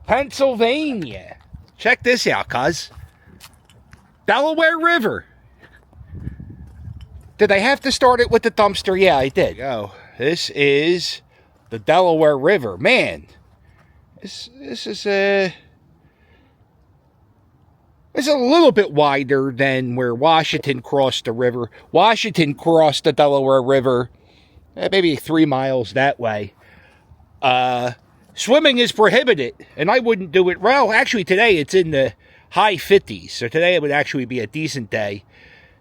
Pennsylvania. Check this out, cuz. Delaware River. Did I have to start it with the dumpster? Yeah, I did. Oh, this is the Delaware River. Man, this is it's a little bit wider than where Washington crossed the river. Washington crossed the Delaware River maybe 3 miles that way. Swimming is prohibited, and I wouldn't do it. Well, actually, today it's in the high 50s, so today it would actually be a decent day.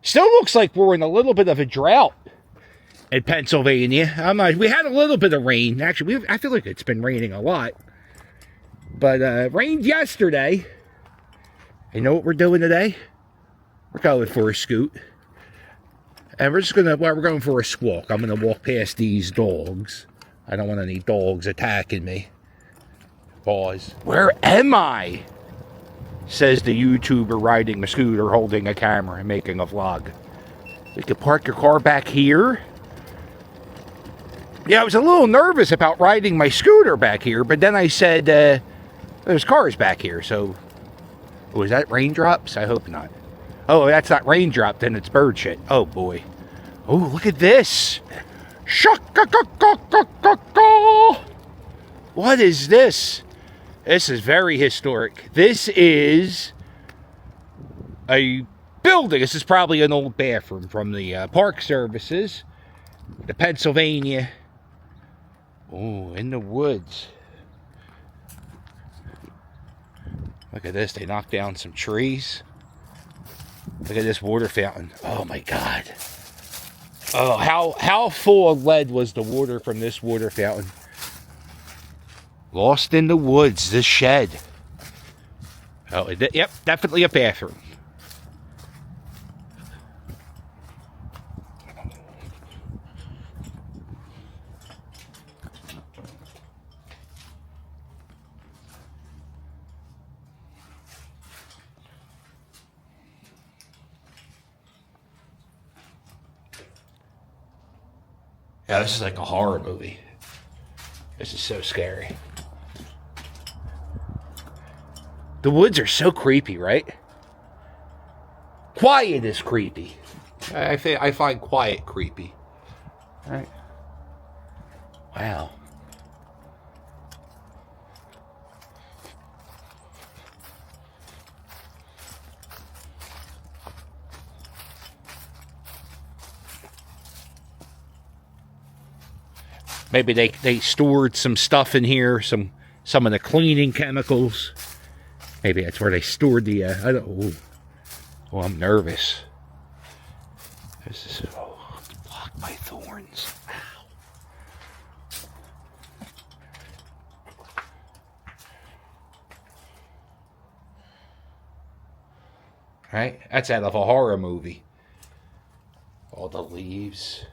Still looks like we're in a little bit of a drought in Pennsylvania. We had a little bit of rain. Actually, I feel like it's been raining a lot. But rained yesterday. You know what we're doing today? We're going for a scoot. And we're going for a squawk. I'm going to walk past these dogs. I don't want any dogs attacking me. Pause. Where am I? Says the YouTuber riding a scooter, holding a camera and making a vlog. You can park your car back here. Yeah, I was a little nervous about riding my scooter back here, but then I said, there's cars back here, so... Oh, is that raindrops? I hope not. Oh, that's not raindrop, then it's bird shit. Oh, boy. Oh, look at this. What is this? This is very historic. This is a building. This is probably an old bathroom from the Park Services. The Pennsylvania. Oh, in the woods. Look at this. They knocked down some trees. Look at this water fountain. Oh, my God. Oh, how full of lead was the water from this water fountain? Lost in the woods, this shed. Oh, yep, definitely a bathroom. Yeah, this is like a horror movie. This is so scary. The woods are so creepy, right? Quiet is creepy. I find quiet creepy. All right. Wow. Maybe they stored some stuff in here, some of the cleaning chemicals. Maybe that's where they stored the, I don't, oh, I'm nervous. This is, blocked by thorns. Ow. Right? That's out of a horror movie. All the leaves.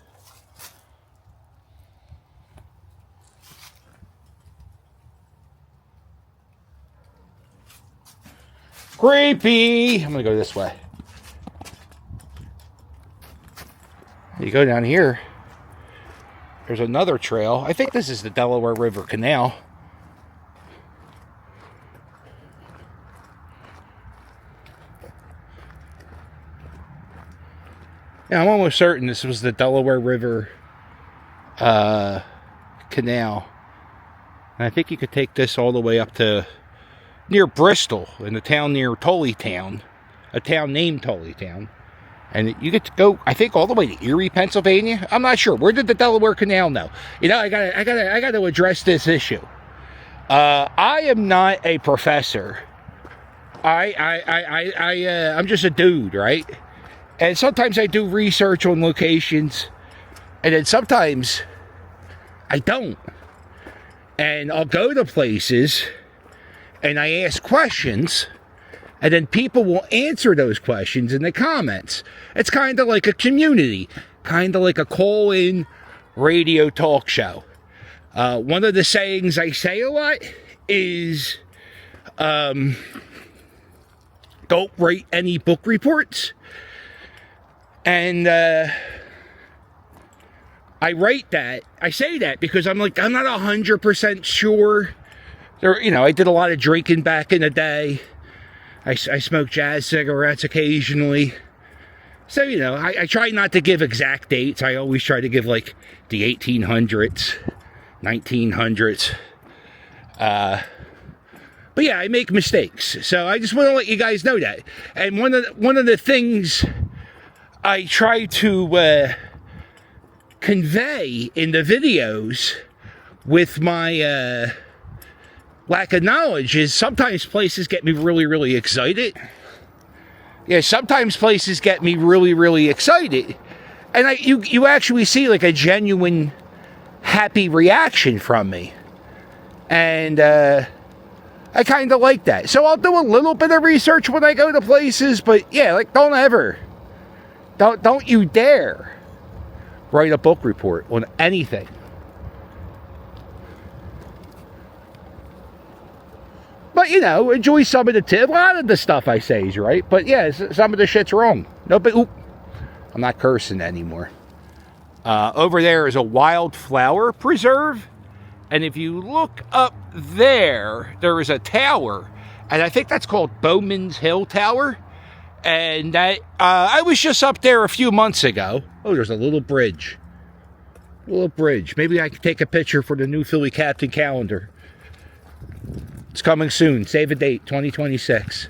Creepy! I'm gonna go this way. You go down here. There's another trail. I think this is the Delaware River Canal. Yeah, I'm almost certain this was the Delaware River Canal. And I think you could take this all the way up to near Bristol, in a town near Tullytown, a town named Tullytown, and you get to go, I think, all the way to Erie, Pennsylvania. I'm not sure. Where did the Delaware Canal know? You know, I gotta address this issue. I am not a professor. I'm just a dude, right? And sometimes I do research on locations, and then sometimes I don't. And I'll go to places and I ask questions, and then people will answer those questions in the comments. It's kind of like a community, kind of like a call-in radio talk show. One of the sayings I say a lot is, don't write any book reports. And I write that, I say that because I'm not 100% sure There, you know, I did a lot of drinking back in the day. I smoked jazz cigarettes occasionally. So, you know, I try not to give exact dates. I always try to give, like, the 1800s, 1900s. But yeah, I make mistakes. So I just want to let you guys know that. And one of the things I try to convey in the videos with my lack of knowledge is sometimes places get me really, really excited. Yeah, sometimes places get me really, really excited. And you actually see like a genuine happy reaction from me. And I kind of like that. So I'll do a little bit of research when I go to places, but yeah, like don't you dare write a book report on anything. But, you know, enjoy some of the tips. A lot of the stuff I say is right. But, yeah, some of the shit's wrong. No, but, oop, I'm not cursing anymore. Over there is a wildflower preserve. And if you look up there, there is a tower. And I think that's called Bowman's Hill Tower. And I was just up there a few months ago. Oh, there's a little bridge. A little bridge. Maybe I could take a picture for the new Philly Captain calendar. It's coming soon. Save a date, 2026.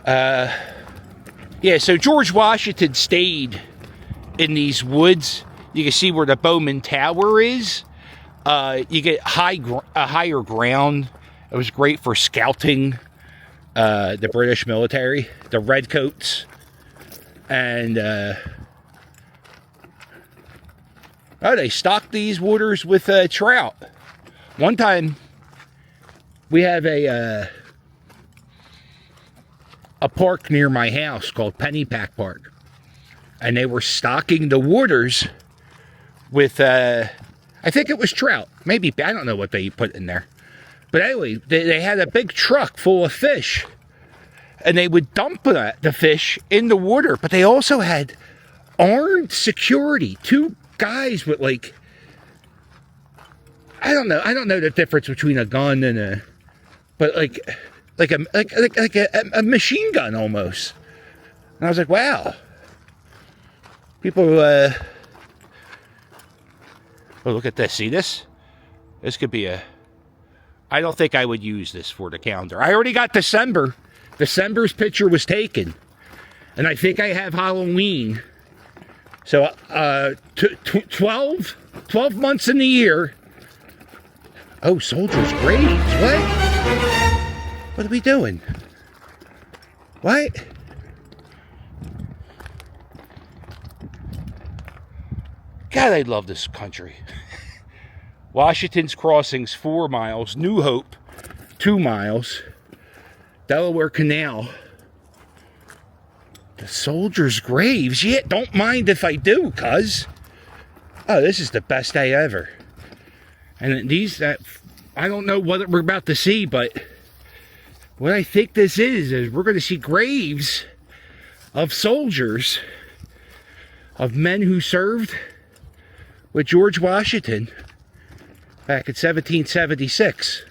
Yeah, so George Washington stayed in these woods. You can see where the Bowman Tower is. You get higher ground. It was great for scouting the British military, the redcoats. And, they stocked these waters with trout. One time, we have a park near my house called Pennypack Park. And they were stocking the waters with, I think it was trout. Maybe, I don't know what they put in there. But anyway, they had a big truck full of fish. And they would dump the fish in the water. But they also had armed security. 2 guys with like, I don't know the difference between a gun and a, but like a machine gun almost. And I was like, wow. People, oh, look at this. See this? This could be I don't think I would use this for the calendar. I already got December. December's picture was taken. And I think I have Halloween. So, 12 months in the year. Oh, soldiers' graves. What? What are we doing? What? God, I love this country. Washington's Crossings, 4 miles. New Hope, 2 miles. Delaware Canal. The soldiers' graves. Yeah, don't mind if I do, cuz. Oh, this is the best day ever. And these, I don't know what we're about to see, but what I think this is we're going to see graves of soldiers, of men who served with George Washington back in 1776.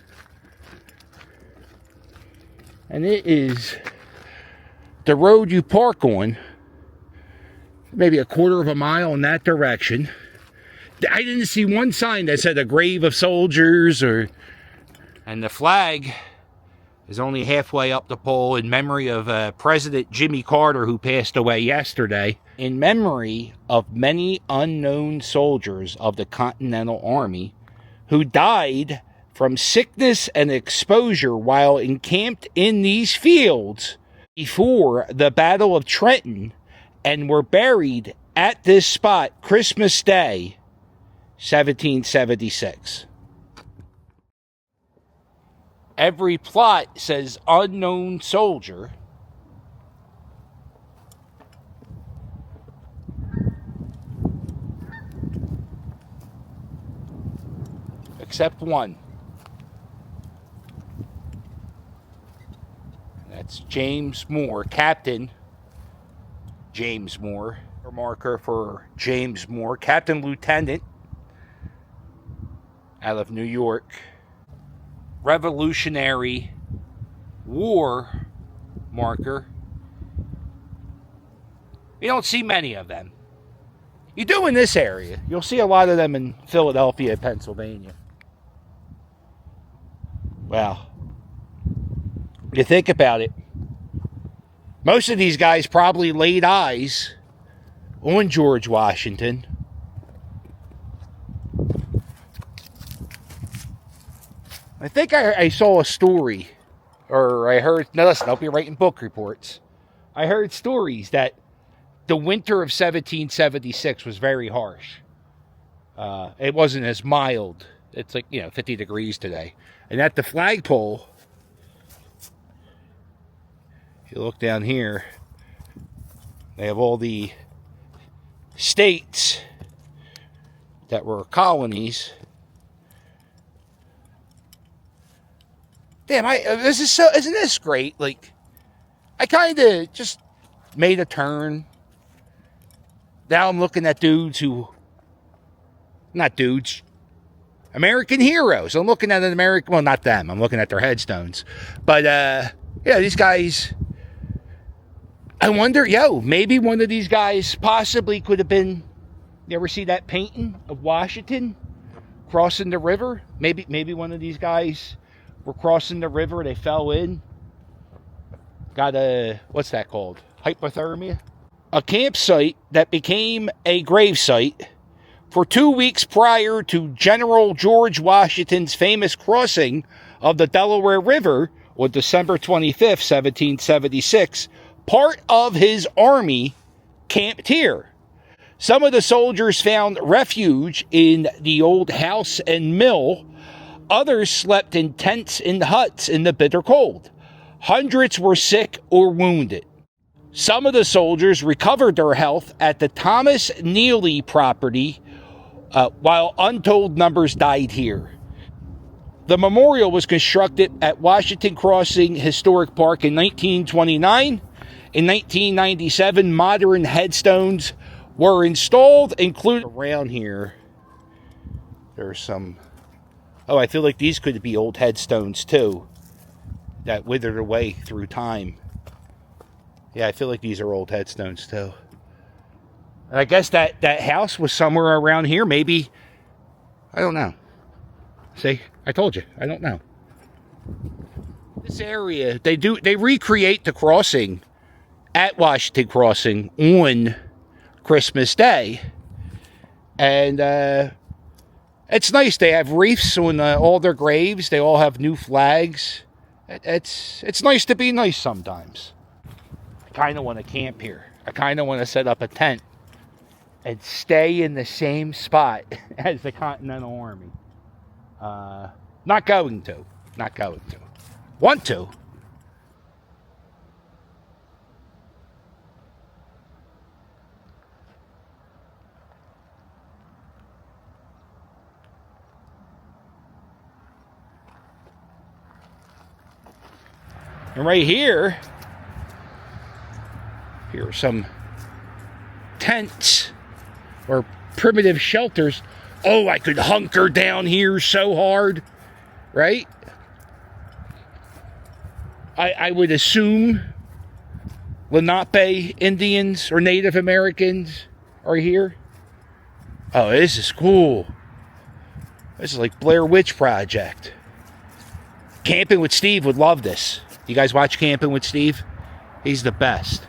And it is the road you park on, maybe a quarter of a mile in that direction. I didn't see one sign that said a grave of soldiers or... And the flag is only halfway up the pole in memory of President Jimmy Carter, who passed away yesterday. In memory of many unknown soldiers of the Continental Army who died from sickness and exposure while encamped in these fields before the Battle of Trenton and were buried at this spot Christmas Day, 1776. Every plot says unknown soldier. Except one. That's James Moore, Captain James Moore. Marker for James Moore, Captain Lieutenant out of New York. Revolutionary War marker. You don't see many of them. You do in this area. You'll see a lot of them in Philadelphia, Pennsylvania. Well, you think about it. Most of these guys probably laid eyes on George Washington. I think I saw a story, or I heard, now listen, I'll be writing book reports. I heard stories that the winter of 1776 was very harsh. It wasn't as mild. It's like, 50 degrees today. And at the flagpole, if you look down here, they have all the states that were colonies. Damn, this is so, isn't this great? Like, I kind of just made a turn. Now I'm looking at American heroes. I'm looking at well, not them. I'm looking at their headstones. But, these guys, I wonder, maybe one of these guys possibly could have been, you ever see that painting of Washington crossing the river? Maybe one of these guys were crossing the river, they fell in, got what's that called? Hypothermia? A campsite that became a gravesite for 2 weeks prior to General George Washington's famous crossing of the Delaware River on December 25th, 1776. Part of his army camped here. Some of the soldiers found refuge in the old house and mill. Others slept in tents and huts in the bitter cold. Hundreds were sick or wounded. Some of the soldiers recovered their health at the Thomas Neely property, while untold numbers died here. The memorial was constructed at Washington Crossing Historic Park in 1929. In 1997, modern headstones were installed, including around here. There's some... Oh, I feel like these could be old headstones, too, that withered away through time. Yeah, I feel like these are old headstones, too. And I guess that house was somewhere around here, maybe. I don't know. See, I told you, I don't know. This area, they recreate the crossing at Washington Crossing on Christmas Day. And, it's nice. They have wreaths on all their graves. They all have new flags. It's nice to be nice sometimes. I kind of want to camp here. I kind of want to set up a tent and stay in the same spot as the Continental Army. Not going to. Want to. And right here are some tents or primitive shelters. Oh, I could hunker down here so hard, right? I would assume Lenape Indians or Native Americans are here. Oh, this is cool. This is like Blair Witch Project. Camping with Steve would love this. You guys watch Camping with Steve? He's the best.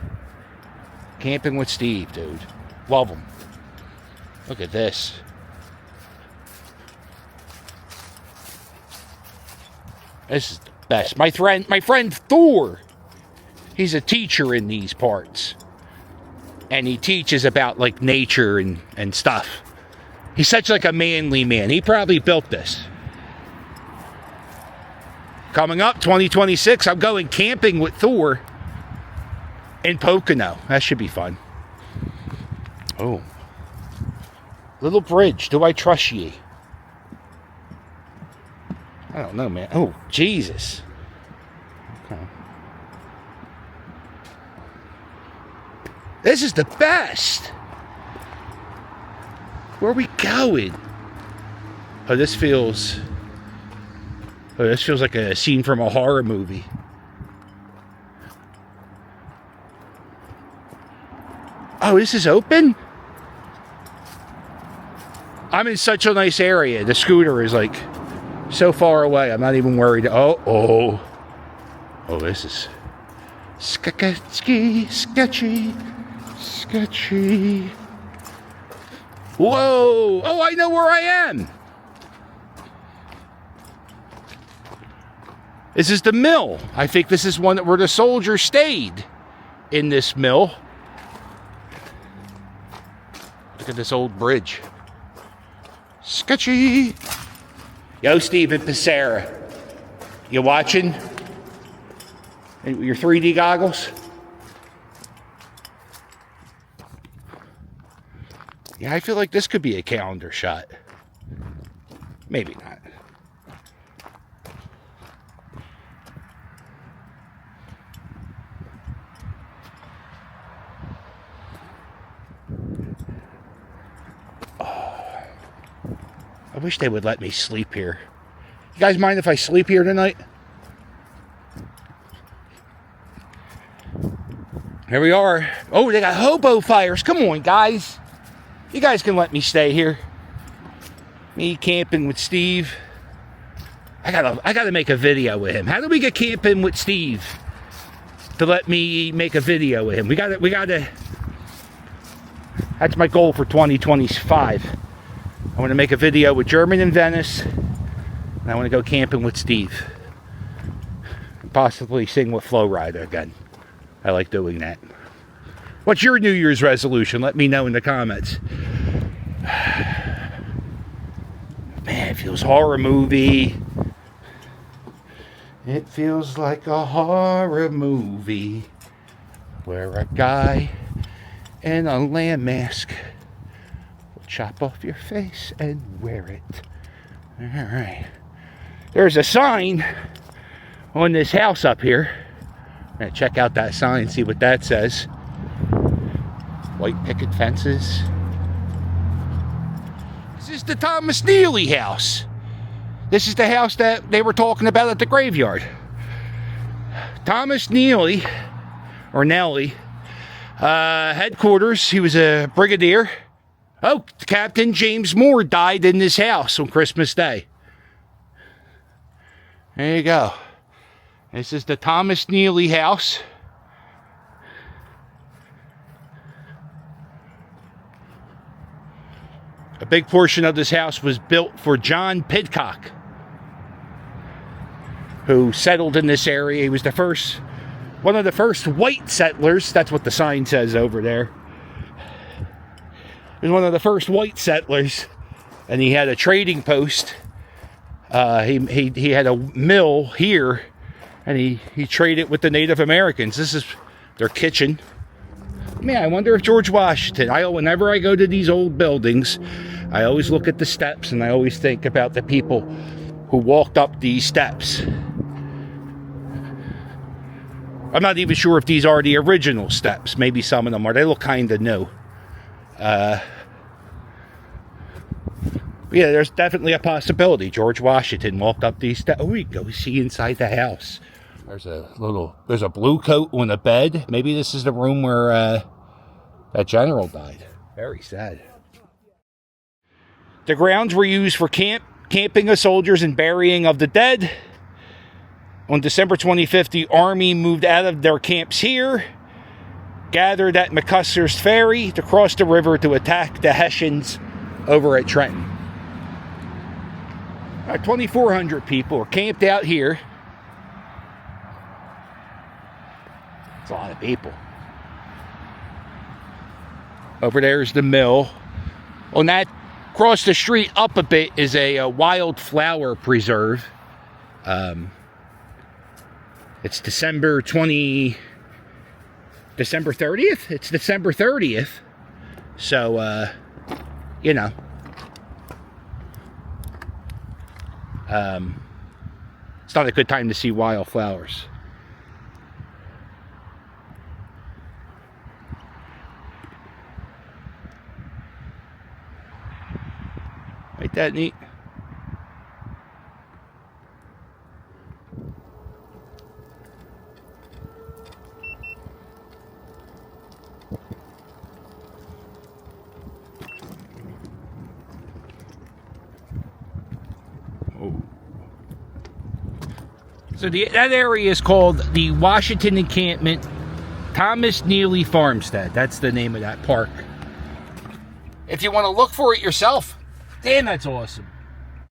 Camping with Steve, dude. Love him. Look at this. This is the best. My friend Thor, he's a teacher in these parts. And he teaches about like nature and stuff. He's such like a manly man. He probably built this. Coming up, 2026, I'm going camping with Thor in Pocono. That should be fun. Oh. Little bridge. Do I trust ye? I don't know, man. Oh, Jesus. Okay. This is the best. Where are we going? Oh, this feels... Oh, this feels like a scene from a horror movie. Oh, this is open? I'm in such a nice area. The scooter is like so far away. I'm not even worried. Oh, this is sketchy. Whoa! Oh, I know where I am. This is the mill. I think this is one where the soldiers stayed in this mill. Look at this old bridge. Sketchy. Yo, Steven Pissarra. You watching? Your 3D goggles? Yeah, I feel like this could be a calendar shot. Maybe not. I wish they would let me sleep here. You guys mind if I sleep here tonight? Here we are. Oh, they got hobo fires. Come on, guys. You guys can let me stay here. Me camping with Steve. I gotta make a video with him. How do we get camping with Steve to let me make a video with him? We gotta. That's my goal for 2025. I want to make a video with German in Venice, and I want to go camping with Steve. Possibly sing with Flo Rida again. I like doing that. What's your New Year's resolution? Let me know in the comments. Man, it feels horror movie. It feels like a horror movie where a guy in a lamb mask chop off your face and wear it. Alright. There's a sign on this house up here. I'm gonna check out that sign, see what that says. White picket fences. This is the Thomas Neely house. This is the house that they were talking about at the graveyard. Thomas Neely, or Nellie, headquarters. He was a brigadier. Oh, Captain James Moore died in this house on Christmas Day. There you go. This is the Thomas Neely house. A big portion of this house was built for John Pidcock, who settled in this area. He was one of the first white settlers. That's what the sign says over there. He was one of the first white settlers, and he had a trading post. He had a mill here, and he traded with the Native Americans. This is their kitchen. Man, I wonder if George Washington. Whenever I go to these old buildings, I always look at the steps, and I always think about the people who walked up these steps. I'm not even sure if these are the original steps. Maybe some of them are. They look kind of new. Yeah, there's definitely a possibility George Washington walked up these steps. Oh, we go see inside the house. There's a blue coat on a bed. Maybe this is the room where that general died. Very sad. The grounds were used for camping of soldiers and burying of the dead. On December 25th, the Army moved out of their camps here, gathered at McCuster's Ferry to cross the river to attack the Hessians over at Trenton. 2,400 people are camped out here. It's a lot of people. Over there is the mill. On that, across the street up a bit is a wildflower preserve. It's December 30th? It's December 30th. So, you know. It's not a good time to see wildflowers. Ain't that neat? So that area is called the Washington Encampment Thomas Neely Farmstead. That's the name of that park. If you want to look for it yourself, damn, that's awesome.